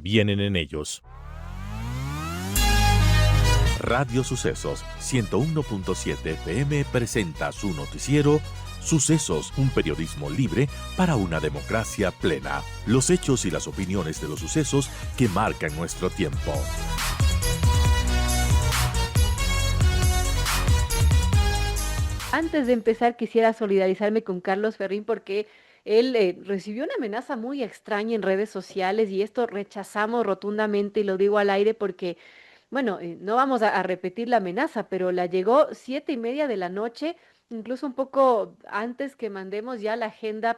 Vienen en ellos. Radio Sucesos 101.7 FM presenta su noticiero Sucesos, un periodismo libre para una democracia plena. Los hechos y las opiniones de los sucesos que marcan nuestro tiempo. Antes de empezar, quisiera solidarizarme con Carlos Ferrín porque él recibió una amenaza muy extraña en redes sociales y esto rechazamos rotundamente y lo digo al aire porque, bueno, no vamos a repetir la amenaza, pero la llegó 7:30 de la noche, incluso un poco antes que mandemos ya la agenda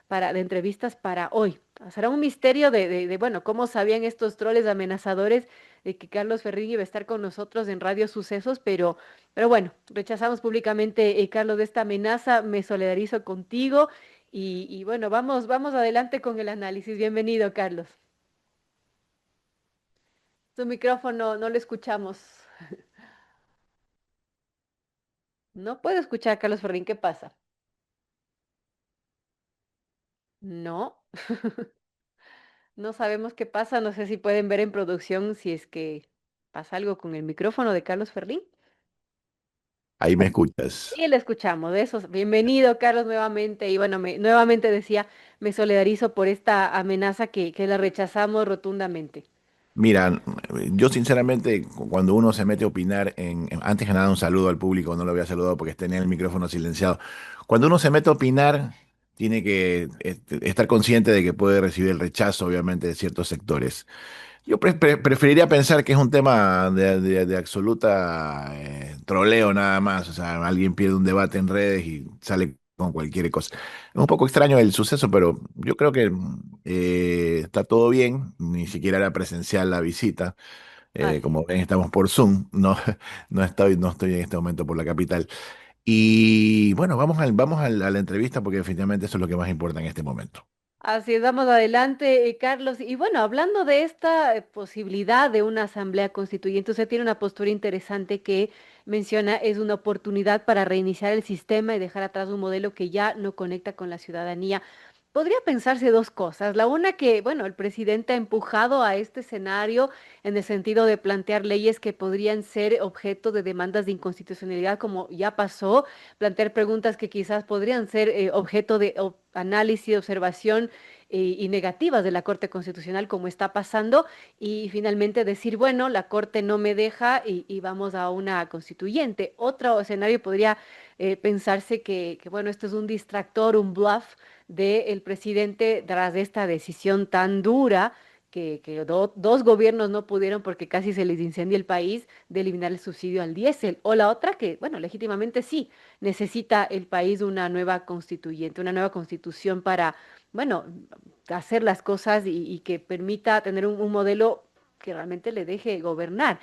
de entrevistas para hoy. Será un misterio bueno, cómo sabían estos troles amenazadores de que Carlos Ferrín iba a estar con nosotros en Radio Sucesos, pero bueno, rechazamos públicamente, Carlos, de esta amenaza, me solidarizo contigo y bueno, vamos adelante con el análisis. Bienvenido, Carlos. Tu micrófono no lo escuchamos. No puedo escuchar a Carlos Ferrín, ¿qué pasa? No, no sabemos qué pasa, no sé si pueden ver en producción si es que pasa algo con el micrófono de Carlos Ferrín. Ahí me escuchas. Y le escuchamos, de eso. Bienvenido, Carlos, nuevamente. Y bueno, nuevamente decía, me solidarizo por esta amenaza que la rechazamos rotundamente. Mira, yo sinceramente, cuando uno se mete a opinar antes que nada un saludo al público, no lo había saludado porque tenía el micrófono silenciado. Cuando uno se mete a opinar, tiene que estar consciente de que puede recibir el rechazo, obviamente, de ciertos sectores. Yo preferiría pensar que es un tema de absoluta troleo nada más. O sea, alguien pierde un debate en redes y sale con cualquier cosa. Es un poco extraño el suceso, pero yo creo que está todo bien. Ni siquiera era presencial la visita. Así es. Como ven, estamos por Zoom. No, no estoy en este momento por la capital. Y bueno, a la entrevista porque definitivamente eso es lo que más importa en este momento. Así es, vamos adelante, Carlos. Y bueno, hablando de esta posibilidad de una asamblea constituyente, usted tiene una postura interesante que menciona es una oportunidad para reiniciar el sistema y dejar atrás un modelo que ya no conecta con la ciudadanía. Podría pensarse dos cosas. La una que, bueno, el presidente ha empujado a este escenario en el sentido de plantear leyes que podrían ser objeto de demandas de inconstitucionalidad, como ya pasó, plantear preguntas que quizás podrían ser objeto de análisis, observación y negativas de la Corte Constitucional, como está pasando, y finalmente decir, bueno, la Corte no me deja y vamos a una constituyente. Otro escenario podría pensarse bueno, esto es un distractor, un bluff del presidente tras esta decisión tan dura que dos gobiernos no pudieron porque casi se les incendia el país de eliminar el subsidio al diésel. O la otra que, bueno, legítimamente sí, necesita el país una nueva constituyente, una nueva constitución para, bueno, hacer las cosas y que permita tener un modelo que realmente le deje gobernar.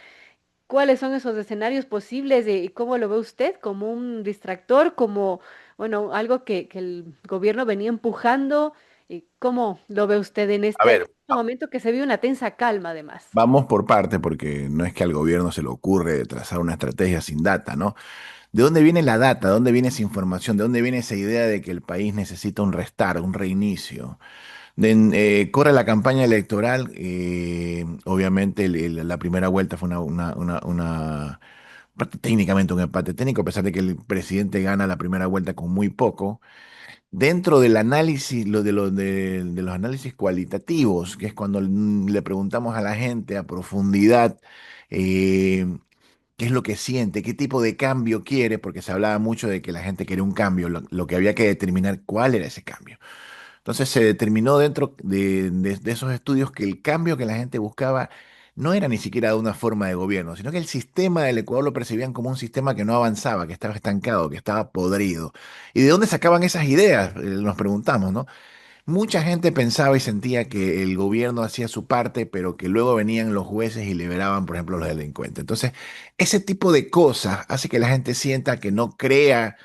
¿Cuáles son esos escenarios posibles y cómo lo ve usted? ¿Como un distractor, como, bueno, algo que el gobierno venía empujando? ¿Y cómo lo ve usted en A este ver, momento que se vive una tensa calma además? vamos por parte, porque no es que al gobierno se le ocurre trazar una estrategia sin data, ¿no? ¿De dónde viene la data? ¿De dónde viene esa información? ¿De dónde viene esa idea de que el país necesita un restart, un reinicio? Corre la campaña electoral, obviamente la primera vuelta fue técnicamente un empate técnico, a pesar de que el presidente gana la primera vuelta con muy poco. Dentro del análisis, de los análisis cualitativos, que es cuando le preguntamos a la gente a profundidad, eh, qué es lo que siente, qué tipo de cambio quiere, porque se hablaba mucho de que la gente quería un cambio, lo que había que determinar cuál era ese cambio. Entonces se determinó dentro de esos estudios que el cambio que la gente buscaba no era ni siquiera de una forma de gobierno, sino que el sistema del Ecuador lo percibían como un sistema que no avanzaba, que estaba estancado, que estaba podrido. ¿Y de dónde sacaban esas ideas? Nos preguntamos, ¿no? Mucha gente pensaba y sentía que el gobierno hacía su parte, pero que luego venían los jueces y liberaban, por ejemplo, a los delincuentes. Entonces, ese tipo de cosas hace que la gente sienta que no crea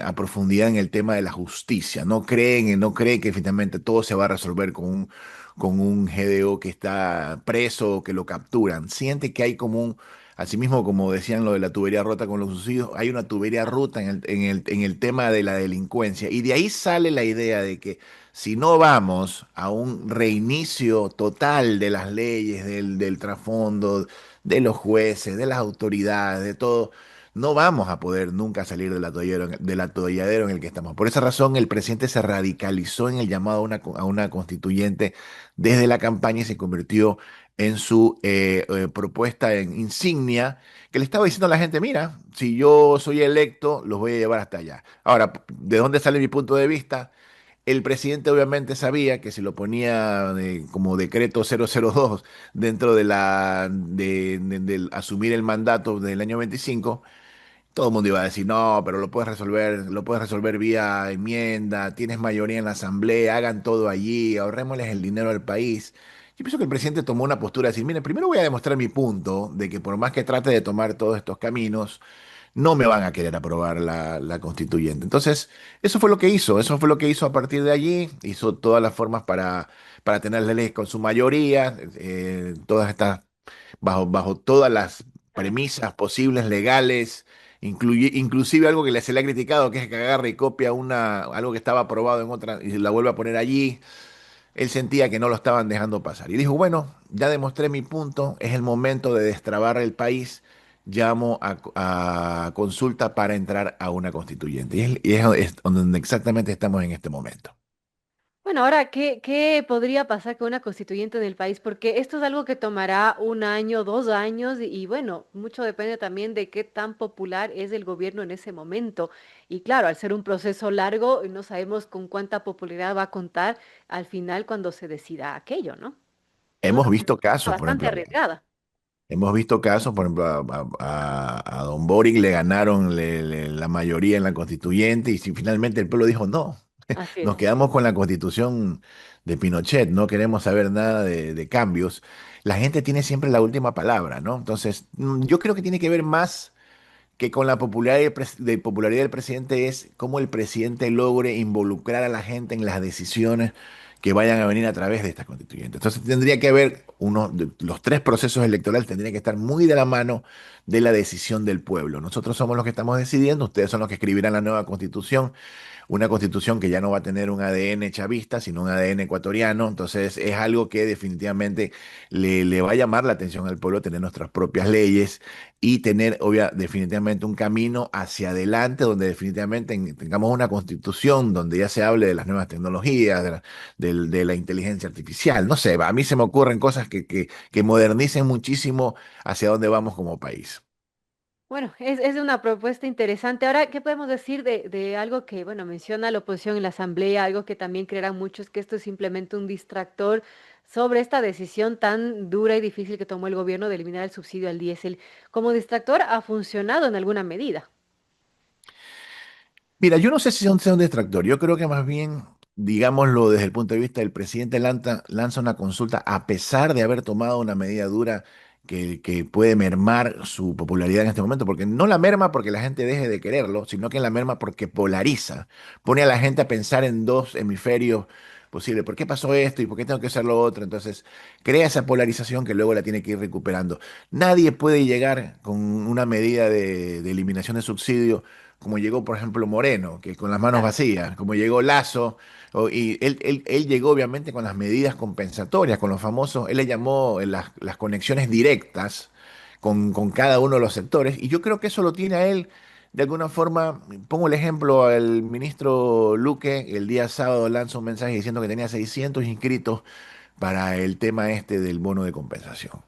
a profundidad en el tema de la justicia. No cree que finalmente todo se va a resolver con un GDO que está preso o que lo capturan. Siente que hay como Asimismo, como decían lo de la tubería rota con los subsidios, hay una tubería rota en el tema de la delincuencia. Y de ahí sale la idea de que si no vamos a un reinicio total de las leyes, del trasfondo, de los jueces, de las autoridades, de todo, no vamos a poder nunca salir del atolladero en el que estamos. Por esa razón, el presidente se radicalizó en el llamado a una constituyente desde la campaña y se convirtió en su propuesta en insignia, que le estaba diciendo a la gente, mira, si yo soy electo, los voy a llevar hasta allá. Ahora, ¿de dónde sale mi punto de vista? El presidente obviamente sabía que si lo ponía como decreto 002 dentro del asumir el mandato del año 25, todo el mundo iba a decir, no, pero lo puedes resolver vía enmienda, tienes mayoría en la asamblea, hagan todo allí, ahorrémosles el dinero al país. Yo pienso que el presidente tomó una postura de decir, mire, primero voy a demostrar mi punto de que por más que trate de tomar todos estos caminos, no me van a querer aprobar la constituyente. Entonces, eso fue lo que hizo a partir de allí, hizo todas las formas para tener las leyes con su mayoría, todas estas, bajo todas las premisas posibles legales, inclusive algo que se le ha criticado, que es que agarra y copia algo que estaba aprobado en otra y la vuelve a poner allí. Él sentía que no lo estaban dejando pasar. Y dijo, bueno, ya demostré mi punto, es el momento de destrabar el país, llamo a consulta para entrar a una constituyente. Y es donde exactamente estamos en este momento. Bueno, ahora, ¿qué podría pasar con una constituyente en el país? Porque esto es algo que tomará un año, 2 años, y bueno, mucho depende también de qué tan popular es el gobierno en ese momento. Y claro, al ser un proceso largo, no sabemos con cuánta popularidad va a contar al final cuando se decida aquello, ¿no? Es una Hemos visto propuesta casos, por bastante ejemplo, arriesgada. hemos visto casos, por ejemplo, a Don Boric le ganaron la mayoría en la constituyente y si finalmente el pueblo dijo no, Así nos es. quedamos con la constitución de Pinochet, no queremos saber nada de cambios. La gente tiene siempre la última palabra, ¿no? Entonces, yo creo que tiene que ver más que con la popularidad del presidente es cómo el presidente logre involucrar a la gente en las decisiones que vayan a venir a través de esta constituyente. Entonces tendría que haber los tres procesos electorales tendrían que estar muy de la mano de la decisión del pueblo. Nosotros somos los que estamos decidiendo, ustedes son los que escribirán la nueva constitución, una constitución que ya no va a tener un ADN chavista, sino un ADN ecuatoriano. Entonces es algo que definitivamente le va a llamar la atención al pueblo tener nuestras propias leyes y tener, definitivamente un camino hacia adelante donde definitivamente tengamos una constitución donde ya se hable de las nuevas tecnologías, de la inteligencia artificial. No sé, a mí se me ocurren cosas que modernicen muchísimo hacia dónde vamos como país. Bueno, es una propuesta interesante. Ahora, ¿qué podemos decir de algo que, bueno, menciona la oposición en la Asamblea, algo que también creerán muchos, que esto es simplemente un distractor sobre esta decisión tan dura y difícil que tomó el gobierno de eliminar el subsidio al diésel? Como distractor ha funcionado en alguna medida. Mira, yo no sé si sea un distractor. Yo creo que más bien, digámoslo desde el punto de vista del presidente lanza una consulta a pesar de haber tomado una medida dura que puede mermar su popularidad en este momento, porque no la merma porque la gente deje de quererlo, sino que la merma porque polariza, pone a la gente a pensar en dos hemisferios posibles. ¿Por qué pasó esto y por qué tengo que hacer lo otro? Entonces, crea esa polarización que luego la tiene que ir recuperando. Nadie puede llegar con una medida de eliminación de subsidio como llegó, por ejemplo, Moreno, que con las manos Claro. vacías, como llegó Lazo, y él llegó obviamente con las medidas compensatorias, con los famosos, él le llamó las conexiones directas con cada uno de los sectores, y yo creo que eso lo tiene a él. De alguna forma, pongo el ejemplo al ministro Luque, el día sábado lanza un mensaje diciendo que tenía 600 inscritos para el tema este del bono de compensación.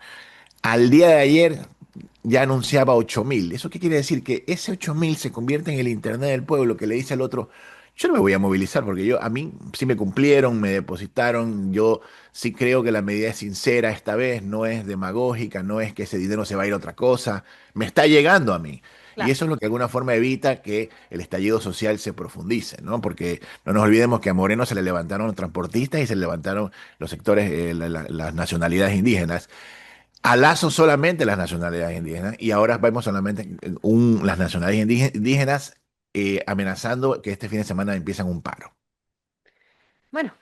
Al día de ayer ya anunciaba 8.000. ¿Eso qué quiere decir? Que ese 8.000 se convierte en el Internet del pueblo que le dice al otro, yo no me voy a movilizar porque a mí sí me cumplieron, me depositaron, yo sí creo que la medida es sincera esta vez, no es demagógica, no es que ese dinero se va a ir a otra cosa, me está llegando a mí. Y Claro. eso es lo que de alguna forma evita que el estallido social se profundice, ¿no? Porque no nos olvidemos que a Moreno se le levantaron los transportistas y se le levantaron los sectores, las nacionalidades indígenas. A Lazo solamente las nacionalidades indígenas y ahora vemos solamente las nacionalidades indígenas amenazando que este fin de semana empiezan un paro. Bueno,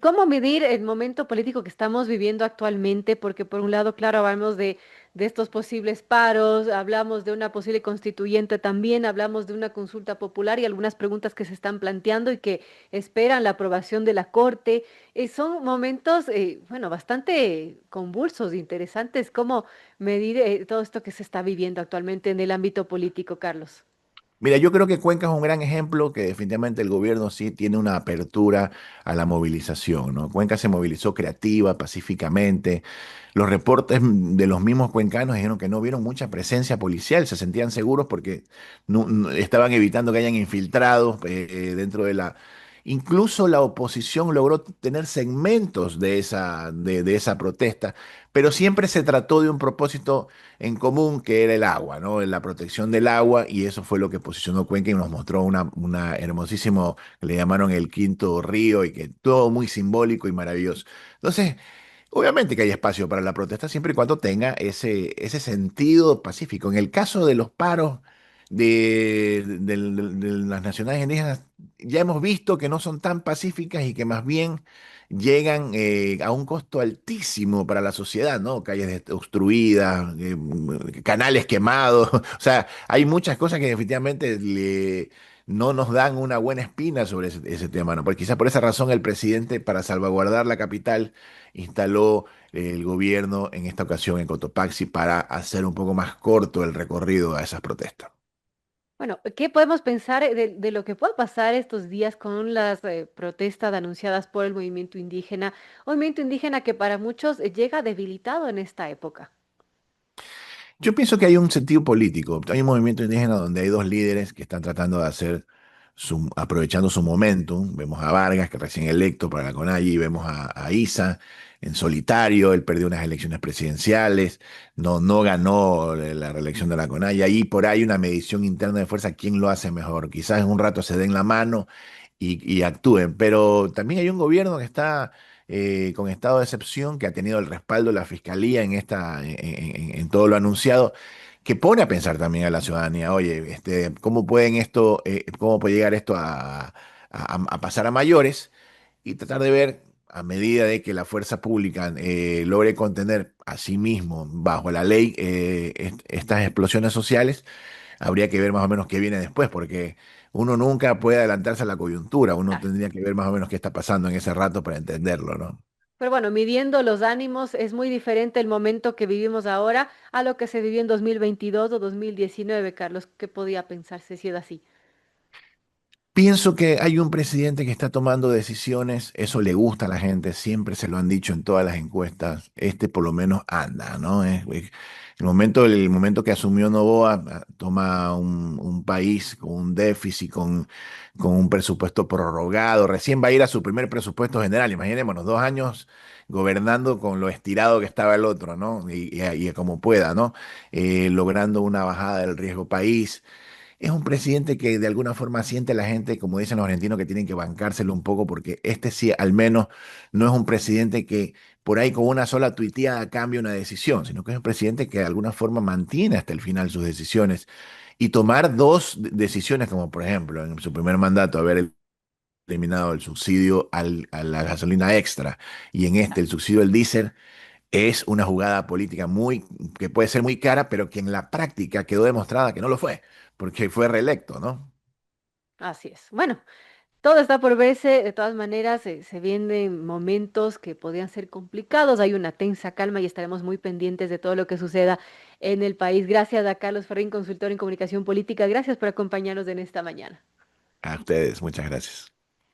¿Cómo medir el momento político que estamos viviendo actualmente? Porque por un lado, claro, hablamos de estos posibles paros, hablamos de una posible constituyente también, hablamos de una consulta popular y algunas preguntas que se están planteando y que esperan la aprobación de la Corte. Son momentos, bueno, bastante convulsos, interesantes. ¿Cómo medir todo esto que se está viviendo actualmente en el ámbito político, Carlos? Mira, yo creo que Cuenca es un gran ejemplo que definitivamente el gobierno sí tiene una apertura a la movilización, ¿no? Cuenca se movilizó creativa, pacíficamente. Los reportes de los mismos cuencanos dijeron que no vieron mucha presencia policial, se sentían seguros porque estaban evitando que hayan infiltrados dentro de la... Incluso la oposición logró tener segmentos de esa protesta, pero siempre se trató de un propósito en común, que era el agua, ¿no? La protección del agua, y eso fue lo que posicionó Cuenca y nos mostró una hermosísimo, que le llamaron el quinto río, y que todo muy simbólico y maravilloso. Entonces, obviamente que hay espacio para la protesta siempre y cuando tenga ese sentido pacífico. En el caso de los paros de las nacionales indígenas, ya hemos visto que no son tan pacíficas y que más bien llegan a un costo altísimo para la sociedad, ¿no? Calles obstruidas, canales quemados, o sea, hay muchas cosas que definitivamente no nos dan una buena espina sobre ese tema, ¿no? Porque quizás por esa razón el presidente, para salvaguardar la capital, instaló el gobierno en esta ocasión en Cotopaxi para hacer un poco más corto el recorrido a esas protestas. Bueno, ¿qué podemos pensar de lo que pueda pasar estos días con las protestas anunciadas por el movimiento indígena que para muchos llega debilitado en esta época? Yo pienso que hay un sentido político. Hay un movimiento indígena donde hay dos líderes que están tratando de hacer, aprovechando su momentum. Vemos a Vargas, que recién electo para la CONAIE, y vemos a Issa en solitario. Él perdió unas elecciones presidenciales, no ganó la reelección de la CONAIE. Ahí por ahí una medición interna de fuerza, quién lo hace mejor. Quizás en un rato se den la mano y actúen. Pero también hay un gobierno que está con estado de excepción, que ha tenido el respaldo de la fiscalía en todo lo anunciado, que pone a pensar también a la ciudadanía, oye, ¿cómo pueden esto, cómo puede llegar esto a pasar a mayores? Y tratar de ver, a medida de que la fuerza pública logre contener a sí mismo bajo la ley estas explosiones sociales, habría que ver más o menos qué viene después, porque uno nunca puede adelantarse a la coyuntura, uno tendría que ver más o menos qué está pasando en ese rato para entenderlo, ¿no? Pero bueno, midiendo los ánimos, es muy diferente el momento que vivimos ahora a lo que se vivió en 2022 o 2019, Carlos. ¿Qué podía pensarse si era así? Pienso que hay un presidente que está tomando decisiones, eso le gusta a la gente, siempre se lo han dicho en todas las encuestas, este por lo menos anda, ¿no? El momento que asumió Noboa, toma un país con un déficit, con un presupuesto prorrogado, recién va a ir a su primer presupuesto general, imaginémonos, 2 años gobernando con lo estirado que estaba el otro, ¿no? Y como pueda, ¿no? Logrando una bajada del riesgo país. Es un presidente que de alguna forma siente a la gente, como dicen los argentinos, que tienen que bancárselo un poco, porque este sí, al menos, no es un presidente que por ahí con una sola tuiteada cambia una decisión, sino que es un presidente que de alguna forma mantiene hasta el final sus decisiones. Y tomar dos decisiones, como por ejemplo en su primer mandato, haber eliminado el subsidio a la gasolina extra, y en este el subsidio al diésel, es una jugada política que puede ser muy cara, pero que en la práctica quedó demostrada que no lo fue, porque fue reelecto, ¿no? Así es. Bueno, todo está por verse. De todas maneras, se vienen momentos que podrían ser complicados. Hay una tensa calma y estaremos muy pendientes de todo lo que suceda en el país. Gracias a Carlos Ferrín, consultor en comunicación política. Gracias por acompañarnos en esta mañana. A ustedes, muchas gracias.